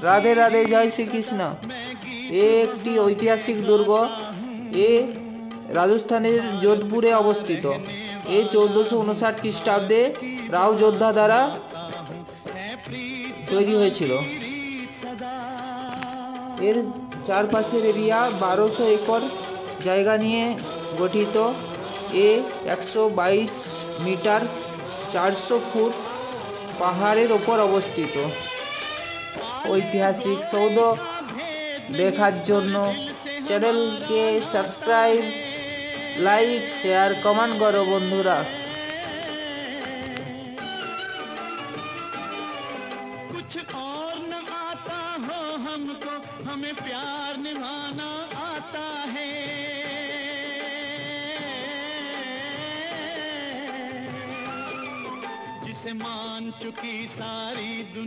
রাধে রাধে, জয় শ্রীকৃষ্ণ। এ একটি ঐতিহাসিক দুর্গ। এ রাজস্থানের যোধপুরে অবস্থিত। এ 1459 খ্রিস্টাব্দে রাও যোদ্ধা দ্বারা তৈরি হয়েছিল। এর চারপাশের এরিয়া 1200 একর জায়গা নিয়ে গঠিত। এ 122 মিটার 400 ফুট পাহাড়ের ওপর অবস্থিত। ঐতিহাসিক সৌধ দেখার জন্য চ্যানেলকে সাবস্ক্রাইব, লাইক, শেয়ার, কমেন্ট করো বন্ধুরা। कुछ और न आता हो हमको, हमें प्यार निभाना आता है। जिसे मान चुकी सारी दुनिया